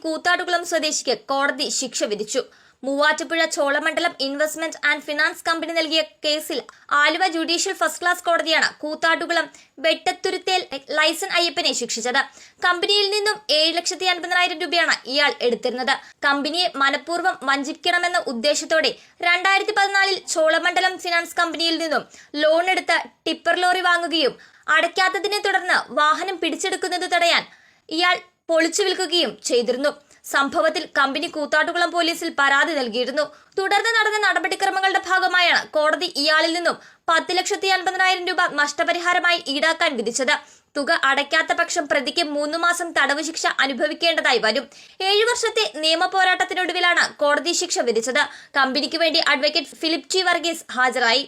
കൂത്താട്ടുകുളം സ്വദേശിക്ക് കോടതി ശിക്ഷ വിധിച്ചു. Muvattupuzha Cholamandalam investment and finance company നൽകിയ കേസിൽ ആലുവ ജുഡീഷ്യൽ ഫസ്റ്റ് ക്ലാസ് കോടതിയാണ് കൂത്താട്ടുകുളം വെട്ടത്തുരുത്തേൽ ലൈസൻ അയ്യപ്പനെ ശിക്ഷിച്ചത്. കമ്പനിയിൽ നിന്നും 7,50,000 രൂപയാണ് ഇയാൾ എടുത്തിരുന്നത്. കമ്പനിയെ മനഃപൂർവ്വം വഞ്ചിക്കണമെന്ന ഉദ്ദേശത്തോടെ 2014 ചോളമണ്ഡലം ഫിനാൻസ് കമ്പനിയിൽ നിന്നും ലോൺ എടുത്ത് ടിപ്പർ ലോറി വാങ്ങുകയും അടയ്ക്കാത്തതിനെ തുടർന്ന് വാഹനം പിടിച്ചെടുക്കുന്നത് തടയാൻ ഇയാൾ പൊളിച്ചു വിൽക്കുകയും ചെയ്തിരുന്നു. സംഭവത്തിൽ കമ്പനി കൂത്താട്ടുകുളം പോലീസിൽ പരാതി നൽകിയിരുന്നു. തുടർന്ന് നടന്ന നടപടിക്രമങ്ങളുടെ ഭാഗമായാണ് കോടതി ഇയാളിൽ നിന്നും 10,50,000 രൂപ നഷ്ടപരിഹാരമായി ഈടാക്കാൻ വിധിച്ചത്. തുക അടയ്ക്കാത്ത പക്ഷം പ്രതിക്ക് 3 മാസം തടവ് ശിക്ഷ അനുഭവിക്കേണ്ടതായി വരും. 7 വർഷത്തെ നിയമ പോരാട്ടത്തിനൊടുവിലാണ് കോടതി ശിക്ഷ വിധിച്ചത്. കമ്പനിക്ക് വേണ്ടി അഡ്വക്കേറ്റ് ഫിലിപ്പ് ടി വർഗീസ് ഹാജരായി.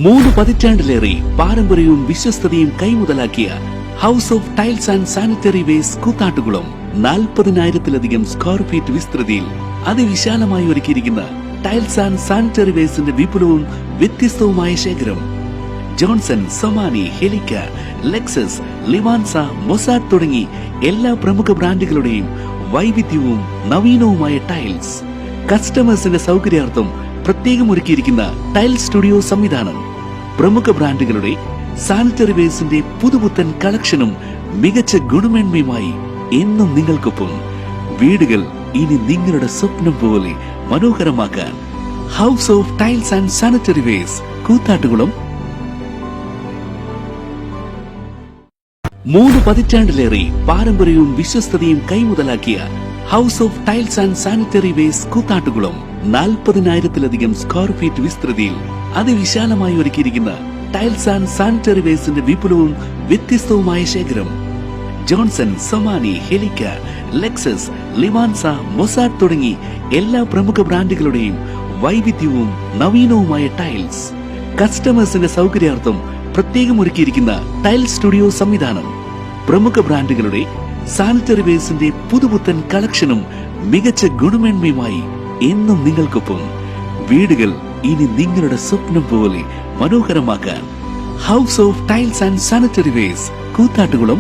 3 പതിറ്റാണ്ടിലേറെ പാരമ്പര്യവും വിശ്വസ്തതയും കൈമുതലാക്കിയ house of tiles and sanitary വേസ്റ്റ് കൂത്താട്ടുകുളം 40,000-ലധികം സ്ക്വയർ ഫീറ്റ് വിസ്തൃതിയിൽ അതിവിശാലമായി ഒരുക്കിയിരിക്കുന്ന ടൈൽസ് ആൻഡ് സാനിറ്ററി വേസ്റ്റിന്റെ വിപുലവും വ്യത്യസ്തവുമായ ശേഖരം. ജോൺസൺ, സൊമാനി, ഹെലിക്ക, ലെക്സസ്, ലിവാൻസ, മൊസാഡ് തുടങ്ങി എല്ലാ പ്രമുഖ ബ്രാൻഡുകളുടെയും വൈവിധ്യവും നവീനവുമായ ടൈൽസ്. കസ്റ്റമേഴ്സിന്റെ സൗകര്യാർത്ഥം പ്രത്യേകം ഒരുക്കിയിരിക്കുന്ന ടൈൽ സ്റ്റുഡിയോ സംവിധാനം. പ്രമുഖ ബ്രാൻഡുകളുടെ സാനിറ്ററി വേസ്റ്റിന്റെ പുതുപുത്തൻ കളക്ഷനും മികച്ച ഗുണമേന്മയുമായി എന്നും നിങ്ങൾക്കൊപ്പം. വീടുകൾ ഇനി നിങ്ങളുടെ സ്വപ്നം പോലെ മനോഹരമാക്കാൻ house of tiles and sanitary വേസ്റ്റ് കൂത്താട്ടുകുളം. 3 പതിറ്റാണ്ടിലേറെ പാരമ്പര്യവും വിശ്വസ്തതയും കൈമുതലാക്കിയ house of tiles and sanitary വേസ്റ്റ് കൂത്താട്ടുകുളം 40,000-ലധികം സ്ക്വയർ ഫീറ്റ് വിസ്തൃതിയിൽ അതിവിശാലമായി ഒരുക്കിയിരിക്കുന്ന ടൈൽസ് ആൻഡ് സാനിറ്ററി വേസ്റ്റിന്റെ വിപുലവും വ്യത്യസ്തവുമായ ശേഖരം. ജോൺസൺ, സൊമാനി, ഹെലിക്ക, ലെക്സസ്, ലിവാൻസ, മൊസാഡ് തുടങ്ങി എല്ലാ പ്രമുഖ ബ്രാൻഡുകളുടെയും വൈവിധ്യവും നവീനവുമായ ടൈൽസ്. കസ്റ്റമേഴ്സിന്റെ സൗകര്യാർത്ഥം പ്രത്യേകം ഒരുക്കിയിരിക്കുന്ന ടൈൽ സ്റ്റുഡിയോ സംവിധാനം. പ്രമുഖ ബ്രാൻഡുകളുടെ സാനിറ്ററി വേസ്റ്റിന്റെ പുതുപുത്തൻ കളക്ഷനും മികച്ച ഗുണമേന്മയുമായി എന്നും നിങ്ങൾക്കൊപ്പം. വീടുകൾ ഇനി നിങ്ങളുടെ സ്വപ്നം പോലെ മനോഹരമാക്കാൻ house of tiles and sanitary വേസ്റ്റ് കൂത്താട്ടുകുളം.